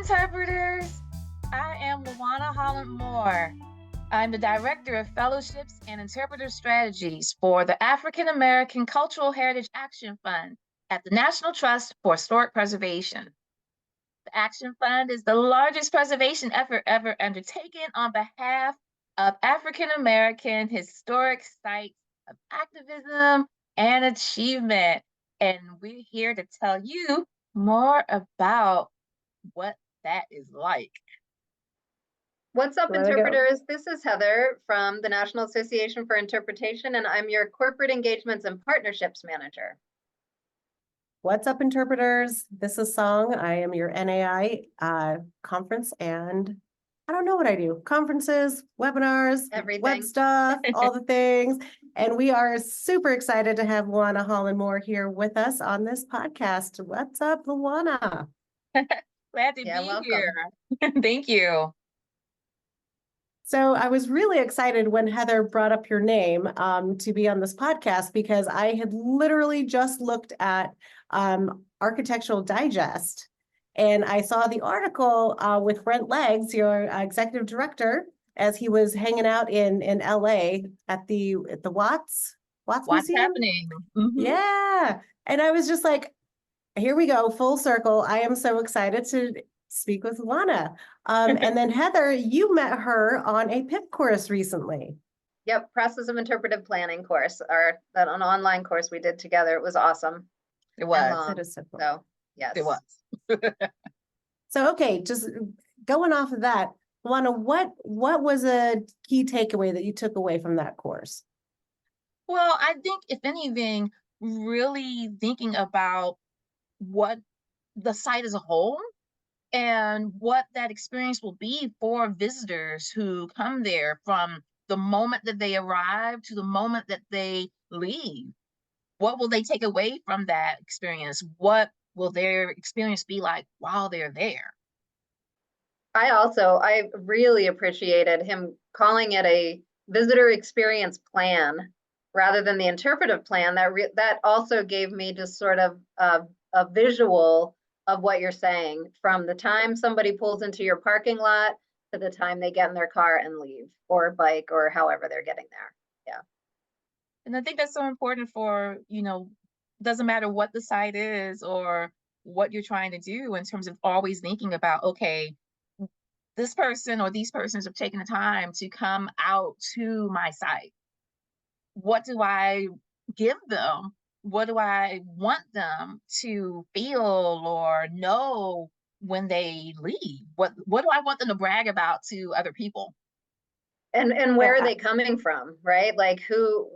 Interpreters! I am Lawana Holland-Moore. I'm the Director of Fellowships and Interpretive Strategies for the African American Cultural Heritage Action Fund at the National Trust for Historic Preservation. The Action Fund is the largest preservation effort ever undertaken on behalf of African American historic sites of activism and achievement. And we're here to tell you more about what that is like. What's up, interpreters? This is Heather from the National Association for Interpretation, and I'm your Corporate Engagements and Partnerships Manager. What's up, interpreters? This is Song. I am your NAI conference, and I don't know what I do. Conferences, webinars, Everything. web stuff, all the things. And we are super excited to have Lawana Holland-Moore here with us on this podcast. What's up, Lawana? Glad to be here. Thank you. So I was really excited when Heather brought up your name to be on this podcast, because I had literally just looked at Architectural Digest, and I saw the article with Brent Leggs, your executive director, as he was hanging out in LA at the Watts What's Museum? Happening? Mm-hmm. Yeah. And I was just like, here we go, full circle. I am so excited to speak with Lawana. And then Heather, you met her on a PIP course recently. Yep, Process of Interpretive Planning course, or an online course we did together. It was awesome. It was. That is so cool. So, yes. It was. So, okay, just going off of that, Lawana, what was a key takeaway that you took away from that course? Well, I think, if anything, really thinking about what the site as a whole and what that experience will be for visitors who come there, from the moment that they arrive to the moment that they leave. What will they take away from that experience? What will their experience be like while they're there? I really appreciated him calling it a visitor experience plan rather than the interpretive plan. That also gave me just sort of a visual of what you're saying, from the time somebody pulls into your parking lot to the time they get in their car and leave, or bike, or however they're getting there. Yeah. And I think that's so important for, doesn't matter what the site is or what you're trying to do, in terms of always thinking about, okay, this person or these persons have taken the time to come out to my site. What do I give them? What do I want them to feel or know when they leave? What do I want them to brag about to other people? And where are they coming from, right? Like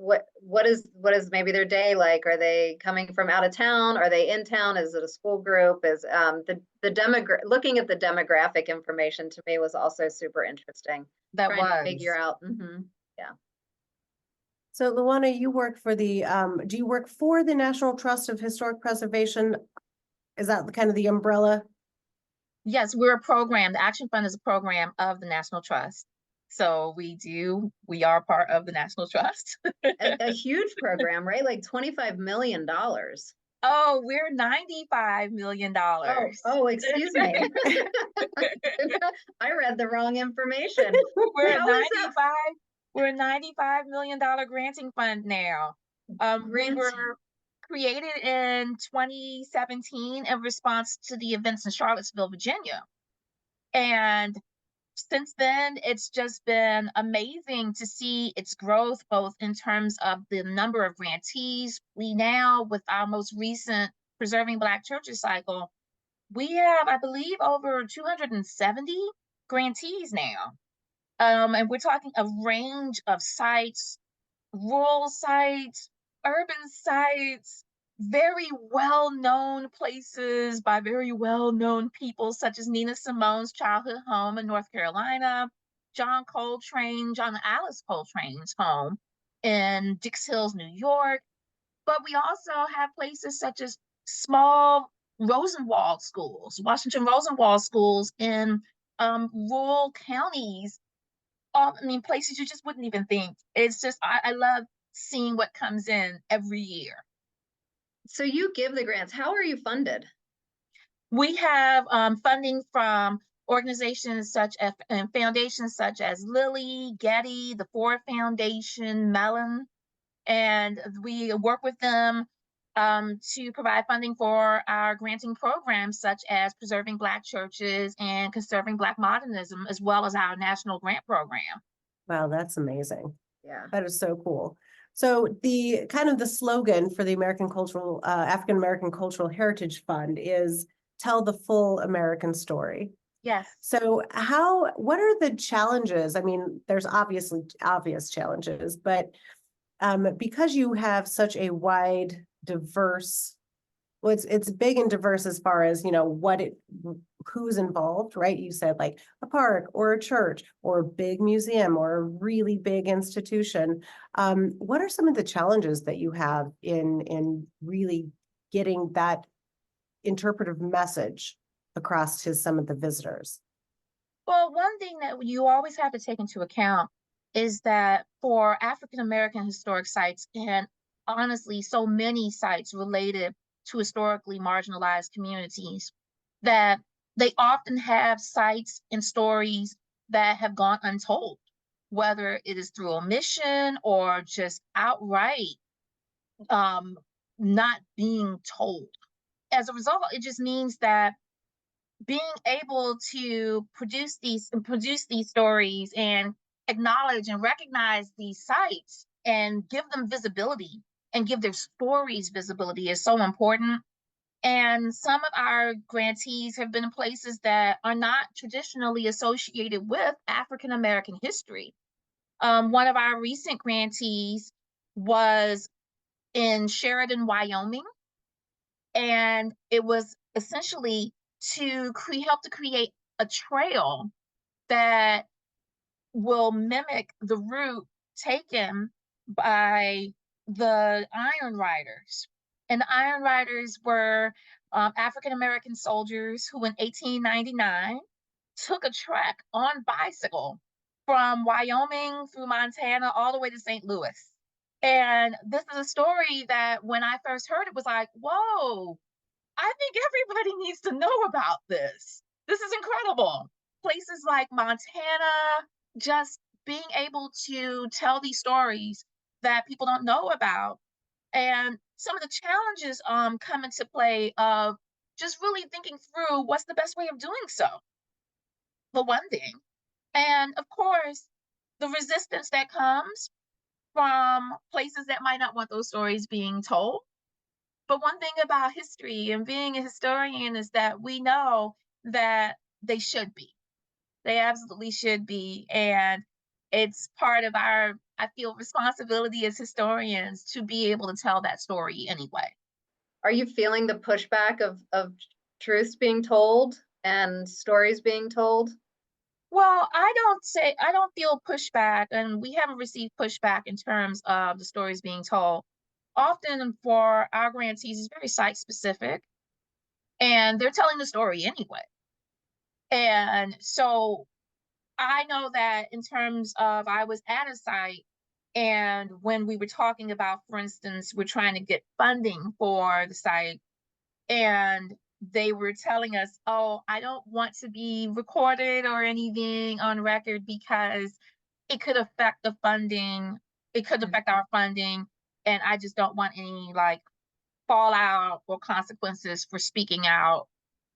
what is maybe their day like? Are they coming from out of town? Are they in town? Is it a school group? Is looking at the demographic information to me was also super interesting. That trying was to figure out. Yeah. So Lawana, you work for do you work for the National Trust of Historic Preservation? Is that kind of the umbrella? Yes, we're a program. The Action Fund is a program of the National Trust. So we are part of the National Trust. a huge program, right? Like $25 million. Oh, we're $95 million. Oh, excuse me. I read the wrong information. We're a $95 million granting fund now. We were created in 2017 in response to the events in Charlottesville, Virginia. And since then, it's just been amazing to see its growth, both in terms of the number of grantees. We now, with our most recent Preserving Black Churches cycle, we have, I believe, over 270 grantees now. And we're talking a range of sites, rural sites, urban sites, very well-known places by very well-known people, such as Nina Simone's childhood home in North Carolina, John and Alice Coltrane's home in Dix Hills, New York. But we also have places such as small Rosenwald schools, Washington Rosenwald schools in rural counties. Places you just wouldn't even think. It's just, I love seeing what comes in every year. So you give the grants. How are you funded? We have funding from organizations such as and foundations such as Lilly, Getty, the Ford Foundation, Mellon, and we work with them to provide funding for our granting programs such as preserving Black churches and conserving Black modernism, as well as our national grant program. Wow, that's amazing. Yeah. That is so cool. So the kind of the slogan for the African American Cultural Heritage Fund is tell the full American story. Yes. So what are the challenges? I mean, there's obviously obvious challenges, but because you have such a wide, diverse, well, it's big and diverse as far as, who's involved, right? You said like a park or a church or a big museum or a really big institution. What are some of the challenges that you have in really getting that interpretive message across to some of the visitors? Well, one thing that you always have to take into account is that for African American historic sites, and honestly, so many sites related to historically marginalized communities, that they often have sites and stories that have gone untold, whether it is through omission or just outright not being told. As a result, it just means that being able to produce these stories and acknowledge and recognize these sites and give them visibility and give their stories visibility is so important. And some of our grantees have been in places that are not traditionally associated with African American history. One of our recent grantees was in Sheridan, Wyoming, and it was essentially to help to create a trail that will mimic the route taken by the Iron Riders. And the Iron Riders were African American soldiers who in 1899 took a trek on bicycle from Wyoming through Montana all the way to St. Louis. And this is a story that when I first heard it was like, whoa, I think everybody needs to know about this. This is incredible. Places like Montana, just being able to tell these stories that people don't know about. And some of the challenges come into play of just really thinking through what's the best way of doing so, for one thing. And of course, the resistance that comes from places that might not want those stories being told. But one thing about history and being a historian is that we know that they should be. They absolutely should be. And it's part of our, I feel, responsibility as historians to be able to tell that story anyway. Are you feeling the pushback of truths being told and stories being told? Well, I don't feel pushback, and we haven't received pushback in terms of the stories being told. Often for our grantees, it's very site specific, and they're telling the story anyway. And so I know that in terms of, I was at a site, and when we were talking about, for instance, we're trying to get funding for the site, and they were telling us, oh, I don't want to be recorded or anything on record because it could affect the funding. It could affect our funding. And I just don't want any like fallout or consequences for speaking out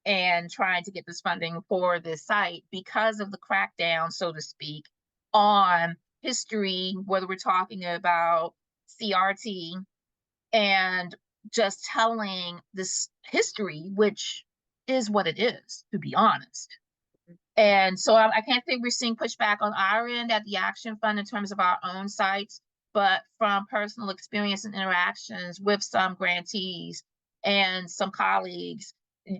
and trying to get this funding for this site because of the crackdown, so to speak, on history, whether we're talking about CRT and just telling this history, which is what it is, to be honest. And so I can't think we're seeing pushback on our end at the Action Fund in terms of our own sites, but from personal experience and interactions with some grantees and some colleagues,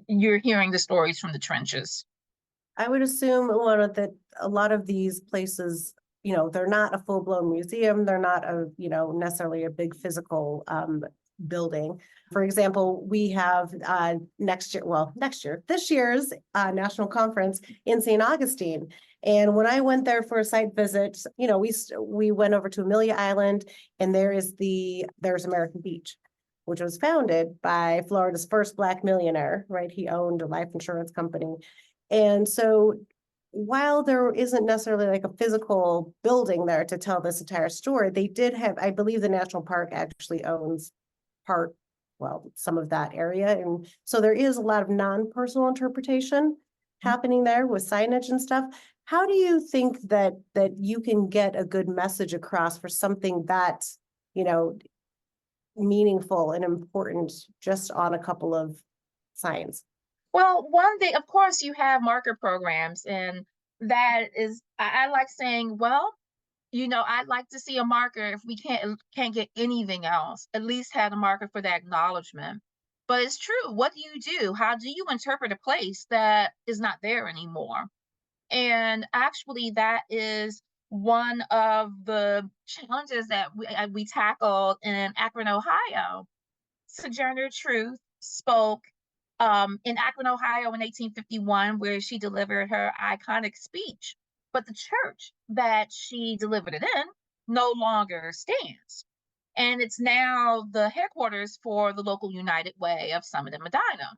you're hearing the stories from the trenches. I would assume a lot of these places, they're not a full-blown museum. They're not necessarily a big physical building. For example, we have this year's national conference in St. Augustine. And when I went there for a site visit, we went over to Amelia Island, and there's American Beach. which was founded by Florida's first Black millionaire, right? He owned a life insurance company. And so while there isn't necessarily like a physical building there to tell this entire story, they did have, I believe the national park actually owns part, well, some of that area. And so there is a lot of non-personal interpretation happening there with signage and stuff. How do you think that you can get a good message across for something that's, you know, meaningful and important just on a couple of signs? Well, one thing, of course, you have marker programs, and that is, I like saying, well, you know, I'd like to see a marker if we can't get anything else, at least have a marker for that acknowledgement. But it's true. What do you do? How do you interpret a place that is not there anymore? And actually, that is one of the challenges that we tackled in Akron, Ohio. Sojourner Truth spoke in Akron, Ohio in 1851, where she delivered her iconic speech. But the church that she delivered it in no longer stands. And it's now the headquarters for the local United Way of Summit and Medina.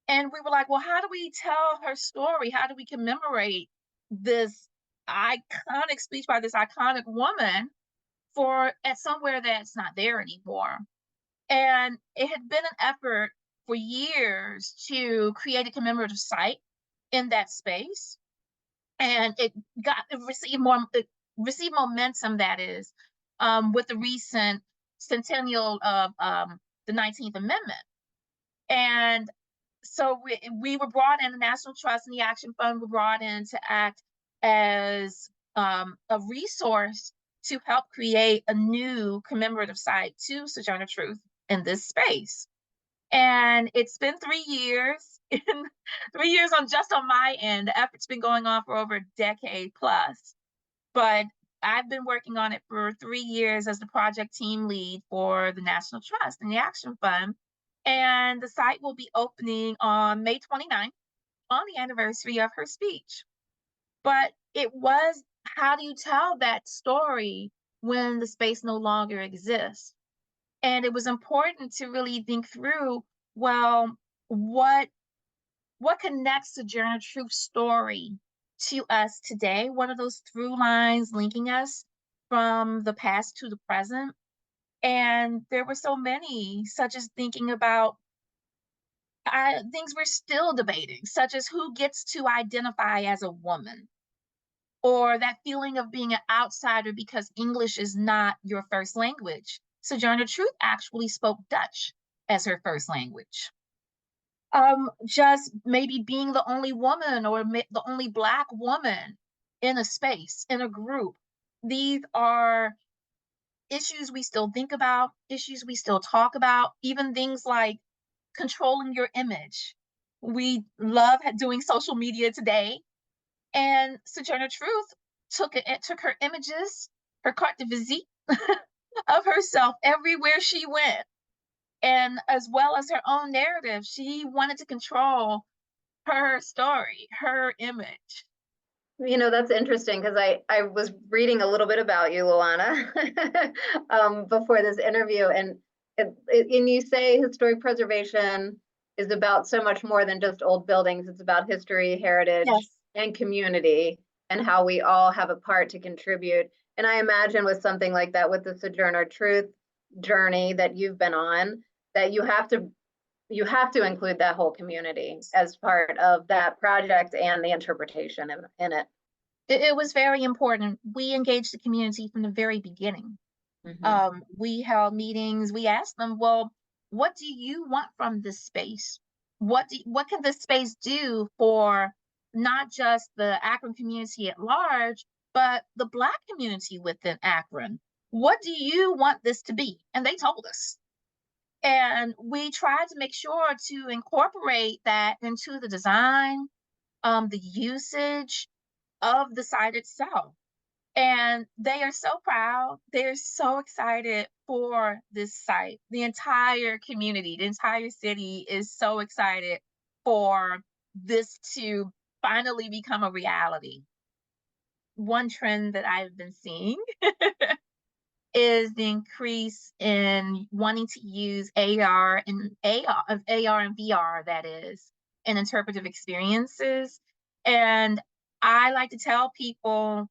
And we were like, well, how do we tell her story? How do we commemorate this iconic speech by this iconic woman at somewhere that's not there anymore? And it had been an effort for years to create a commemorative site in that space. And it received momentum, that is, with the recent centennial of the 19th Amendment. And so we were brought in, the National Trust and the Action Fund were brought in to act as a resource to help create a new commemorative site to Sojourner Truth in this space. And it's been 3 years, 3 years on my end. The effort's been going on for over a decade plus, but I've been working on it for 3 years as the project team lead for the National Trust and the Action Fund. And the site will be opening on May 29th, on the anniversary of her speech. But it was, how do you tell that story when the space no longer exists? And it was important to really think through, well, what connects Sojourner Truth's story to us today? What are those through lines linking us from the past to the present? And there were so many, such as thinking about things we're still debating, such as who gets to identify as a woman, or that feeling of being an outsider because English is not your first language. Sojourner Truth actually spoke Dutch as her first language. Just maybe being the only woman or the only Black woman in a space, in a group. These are issues we still think about, issues we still talk about, even things like controlling your image. We love doing social media today. And Sojourner Truth took her images, her carte de visite of herself everywhere she went. And as well as her own narrative, she wanted to control her story, her image. You know, that's interesting because I was reading a little bit about you, Lawana, before this interview, and you say historic preservation is about so much more than just old buildings. It's about history, heritage, Yes. and community, and how we all have a part to contribute. And I imagine with something like that, with the Sojourner Truth journey that you've been on, that you have to include that whole community as part of that project and the interpretation in it. It was very important. We engaged the community from the very beginning. Mm-hmm. We held meetings. We asked them, well, what do you want from this space? What can this space do for not just the Akron community at large, but the Black community within Akron? What do you want this to be? And they told us. And we tried to make sure to incorporate that into the design, the usage of the site itself. And they are so proud. They're so excited for this site. The entire community, the entire city is so excited for this to finally become a reality. One trend that I've been seeing is the increase in wanting to use AR and VR, that is, in interpretive experiences. And I like to tell people,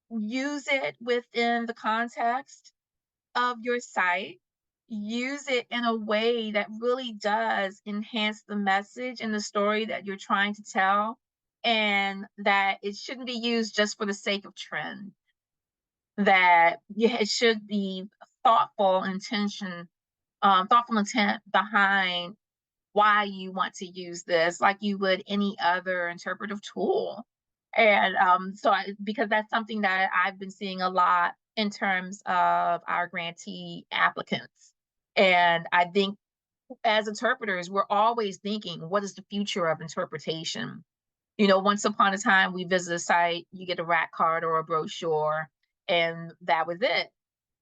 use it within the context of your site. Use it in a way that really does enhance the message and the story that you're trying to tell, and that it shouldn't be used just for the sake of trend. That it should be thoughtful intention, thoughtful intent behind why you want to use this, like you would any other interpretive tool. And because that's something that I've been seeing a lot in terms of our grantee applicants. And I think as interpreters, we're always thinking, what is the future of interpretation? You know, once upon a time, we visit a site, you get a rack card or a brochure, and that was it.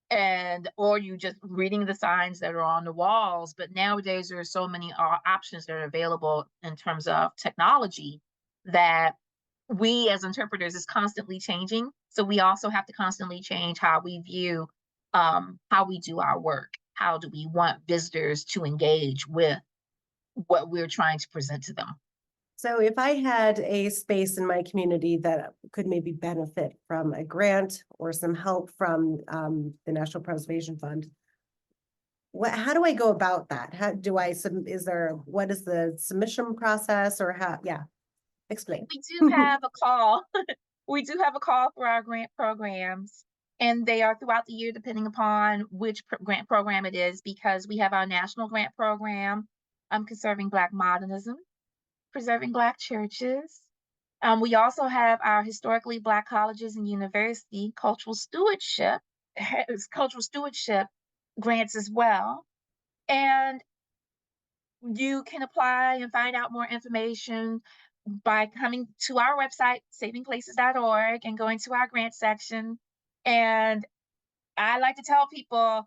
And or you just reading the signs that are on the walls. But nowadays, there are so many options that are available in terms of technology that we as interpreters is constantly changing. So we also have to constantly change how we view, how we do our work. How do we want visitors to engage with what we're trying to present to them? So if I had a space in my community that could maybe benefit from a grant or some help from the National Preservation Fund, how do I go about that? How do I what is the submission process, or how? Yeah, explain. We do have a call. We do have a call for our grant programs, and they are throughout the year depending upon which grant program it is, because we have our national grant program, Conserving Black Modernism, Preserving Black Churches. We also have our Historically Black Colleges and University cultural stewardship grants as well. And you can apply and find out more information by coming to our website, savingplaces.org, and going to our grant section. And I like to tell people,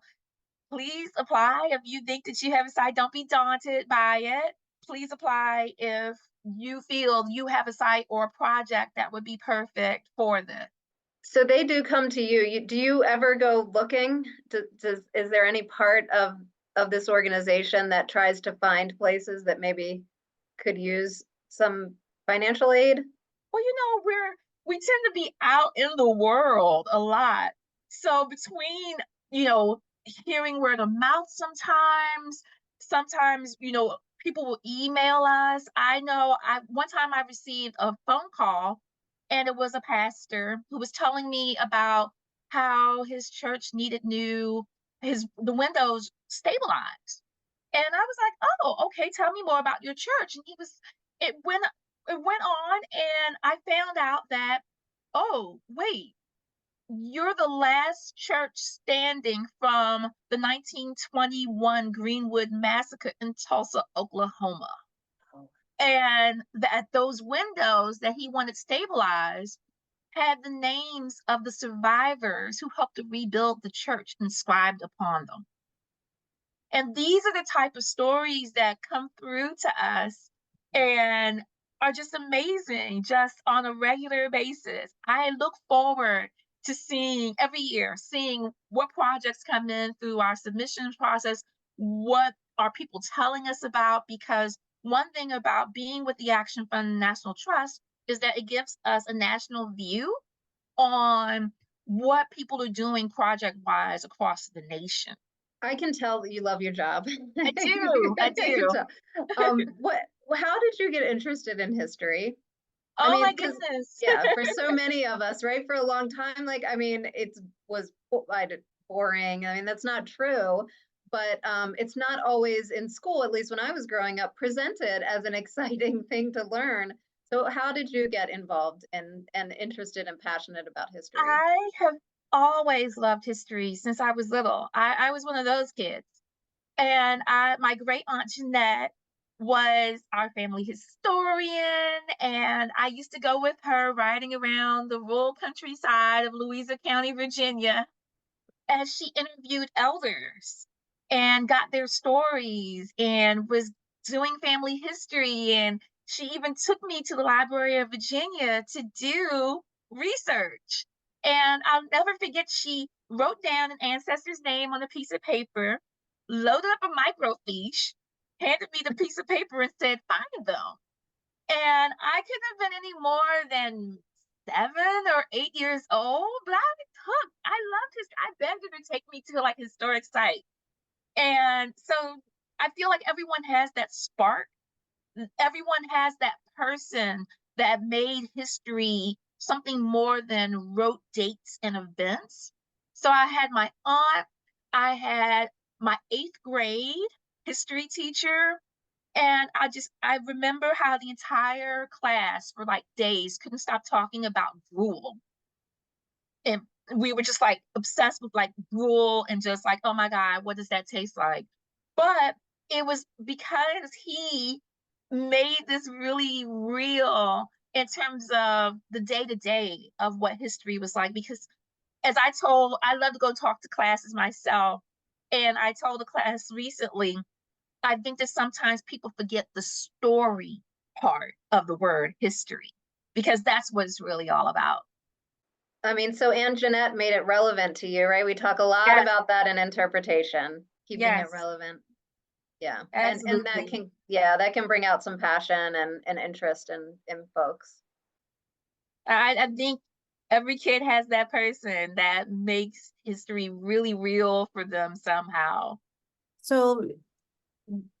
please apply if you think that you have a site. Don't be daunted by it. Please apply if you feel you have a site or a project that would be perfect for this. So they do come to you. Do you ever go looking? Is there any part of this organization that tries to find places that maybe could use some financial aid? Well, we tend to be out in the world a lot. So between, hearing word of mouth sometimes, people will email us. I know one time I received a phone call, and it was a pastor who was telling me about how his church needed the windows stabilized. And I was like, oh, okay, tell me more about your church. And it went on, and I found out that, oh, wait, you're the last church standing from the 1921 Greenwood Massacre in Tulsa, Oklahoma. And that those windows that he wanted stabilized had the names of the survivors who helped to rebuild the church inscribed upon them. And these are the type of stories that come through to us and are just amazing, just on a regular basis. I look forward to seeing what projects come in through our submissions process, what are people telling us about, because one thing about being with the Action Fund National Trust is that it gives us a national view on what people are doing project-wise across the nation. I can tell that you love your job. I do. How did you get interested in history? Oh, my goodness. Yeah, for so many of us, right? For a long time, it was boring. I mean, that's not true, but it's not always in school, at least when I was growing up, presented as an exciting thing to learn. So how did you get involved and interested and passionate about history? I have always loved history since I was little. I was one of those kids. And my great aunt Jeanette was our family historian, and I used to go with her riding around the rural countryside of Louisa County, Virginia, as she interviewed elders and got their stories and was doing family history. And she even took me to the Library of Virginia to do research. And I'll never forget, she wrote down an ancestor's name on a piece of paper, loaded up a microfiche, handed me the piece of paper and said, find them. And I couldn't have been any more than 7 or 8 years old, but I was hooked. I loved I begged her to take me to like historic sites. And so I feel like everyone has that spark. Everyone has that person that made history something more than rote dates and events. So I had my aunt, I had my 8th grade history teacher, and I remember how the entire class for like days couldn't stop talking about gruel. And we were just like obsessed with like gruel and just like, oh my God, what does that taste like? But it was because he made this really real in terms of the day-to-day of what history was like. Because as I love to go talk to classes myself. And I told the class recently, I think that sometimes people forget the story part of the word history, because that's what it's really all about. I mean, so Ann Jeanette made it relevant to you, right? We talk a lot Yes. about that in interpretation, keeping it Yes. relevant. Yeah. Absolutely. And that can bring out some passion and interest in folks. I think every kid has that person that makes history really real for them somehow. So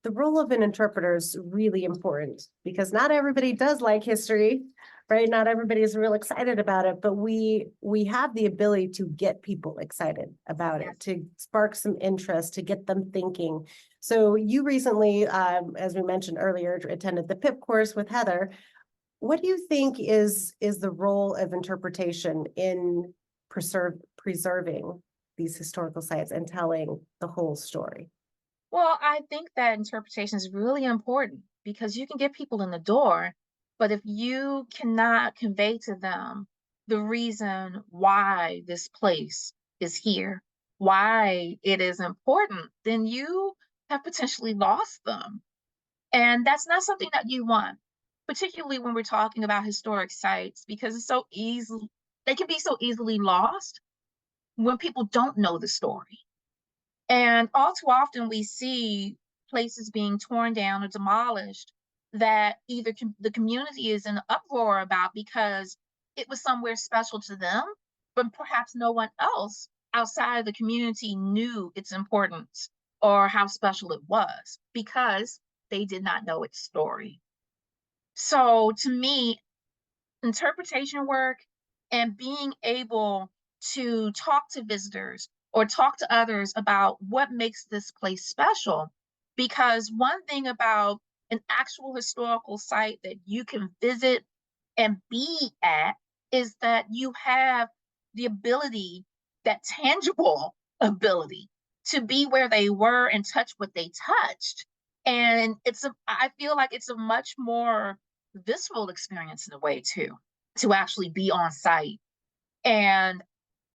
the role of an interpreter is really important because not everybody does like history, right? Not everybody is real excited about it, but we have the ability to get people excited about Yes. it, to spark some interest, to get them thinking. So you recently, as we mentioned earlier, attended the PIP course with Heather. What do you think is the role of interpretation in preserving these historical sites and telling the whole story? Well, I think that interpretation is really important because you can get people in the door, but if you cannot convey to them the reason why this place is here, why it is important, then you have potentially lost them. And that's not something that you want, particularly when we're talking about historic sites, because they can be so easily lost when people don't know the story. And all too often we see places being torn down or demolished that either the community is in uproar about because it was somewhere special to them, but perhaps no one else outside of the community knew its importance or how special it was because they did not know its story. So to me, interpretation work and being able to talk to visitors or talk to others about what makes this place special. Because one thing about an actual historical site that you can visit and be at is that you have the ability, that tangible ability to be where they were and touch what they touched. And I feel like it's a much more visceral experience in a way too, to actually be on site. And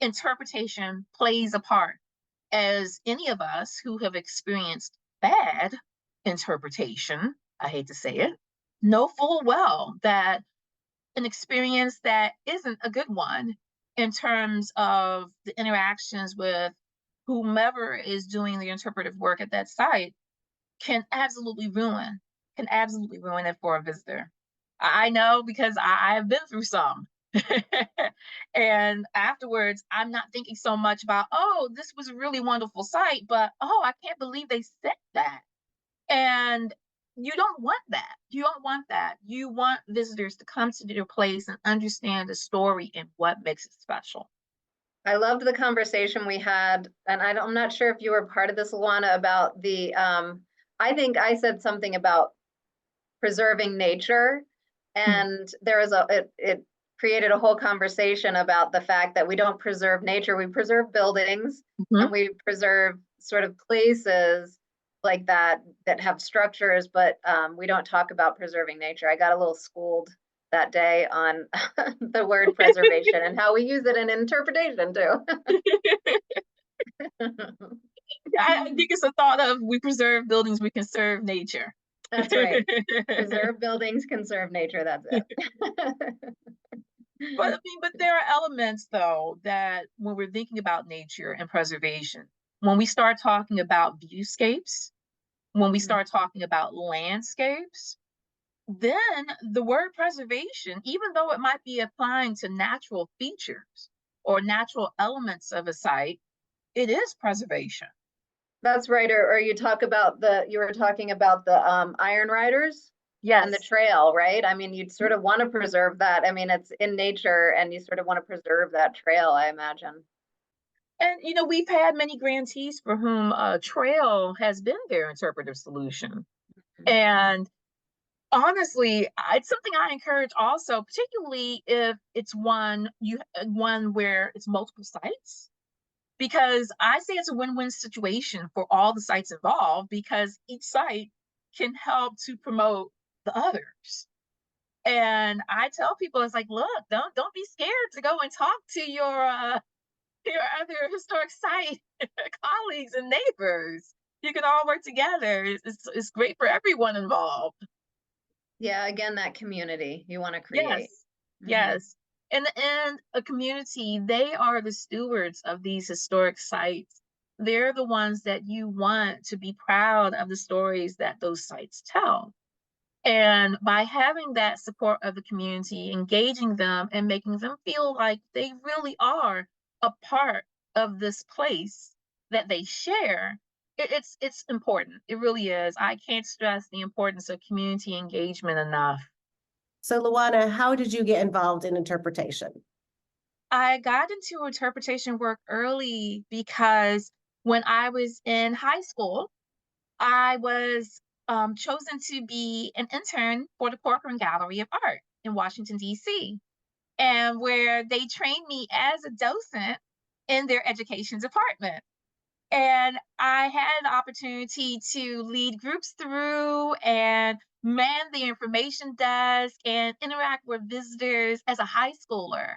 interpretation plays a part, as any of us who have experienced bad interpretation, I hate to say it, know full well that an experience that isn't a good one in terms of the interactions with whomever is doing the interpretive work at that site can absolutely ruin it for a visitor. I know because I've been through some. And afterwards, I'm not thinking so much about, oh, this was a really wonderful site, but oh, I can't believe they said that. And you don't want that. You don't want that. You want visitors to come to your place and understand the story and what makes it special. I loved the conversation we had, and I'm not sure if you were part of this, Lawana, about I think I said something about preserving nature, and there was it created a whole conversation about the fact that we don't preserve nature, we preserve buildings, and we preserve sort of places like that have structures, but we don't talk about preserving nature. I got a little schooled that day on the word preservation and how we use it in interpretation too. I think it's a thought of we preserve buildings, we conserve nature. That's right. Preserve buildings, conserve nature. That's it. But there are elements though that when we're thinking about nature and preservation, when we start talking about viewscapes, when we start talking about landscapes, then the word preservation, even though it might be applying to natural features or natural elements of a site, it is preservation. That's right. Or you were talking about the iron riders and the Yes. trail, right? I mean, you'd sort of want to preserve that. I mean, it's in nature and you sort of want to preserve that trail, I imagine. And we've had many grantees for whom a trail has been their interpretive solution. And honestly, it's something I encourage also, particularly if it's one where it's multiple sites, because I say it's a win-win situation for all the sites involved because each site can help to promote the others. And I tell people, it's like, look, don't be scared to go and talk to your other historic site colleagues and neighbors. You can all work together. It's great for everyone involved. Yeah, again, that community you want to Yes, create. yes. And a community, they are the stewards of these historic sites. They're the ones that you want to be proud of the stories that those sites tell. And by having that support of the community, engaging them and making them feel like they really are a part of this place that they share, it's important. It really is. I can't stress the importance of community engagement enough. So Lawana, how did you get involved in interpretation? I got into interpretation work early because when I was in high school, I was chosen to be an intern for the Corcoran Gallery of Art in Washington, D.C., and where they trained me as a docent in their education department. And I had the opportunity to lead groups through and man the information desk and interact with visitors as a high schooler.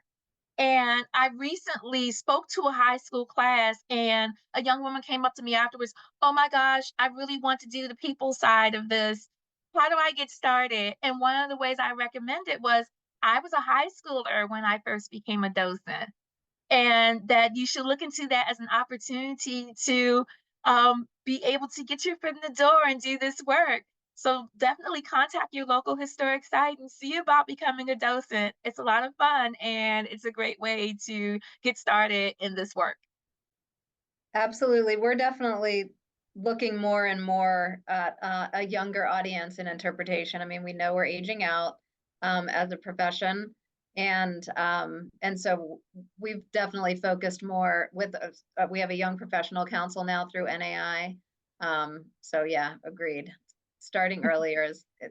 And I recently spoke to a high school class, and a young woman came up to me afterwards. Oh my gosh, I really want to do the people side of this. How do I get started? And one of the ways I recommended was I was a high schooler when I first became a docent, and that you should look into that as an opportunity to be able to get your foot in the door and do this work. So definitely contact your local historic site and see about becoming a docent. It's a lot of fun and it's a great way to get started in this work. Absolutely. We're definitely looking more and more at a younger audience in interpretation. I mean, we know we're aging out as a profession. And so we've definitely focused more with, we have a young professional council now through NAI. So yeah, agreed. Starting earlier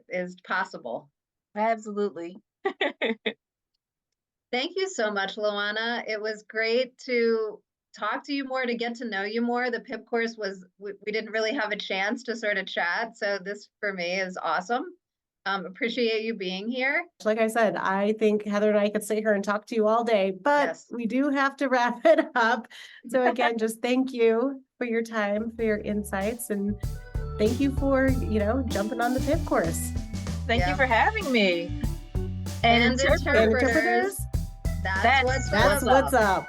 is possible. Absolutely. Thank you so much, Lawana. It was great to talk to you more, to get to know you more. The PIP course was, we didn't really have a chance to sort of chat. So this for me is awesome. Appreciate you being here. Like I said, I think Heather and I could sit here and talk to you all day, but Yes. we do have to wrap it up. So again, just thank you for your time, for your insights, and thank you for, jumping on the PIP course. Thank you for having me. And interpreters, that's what's up.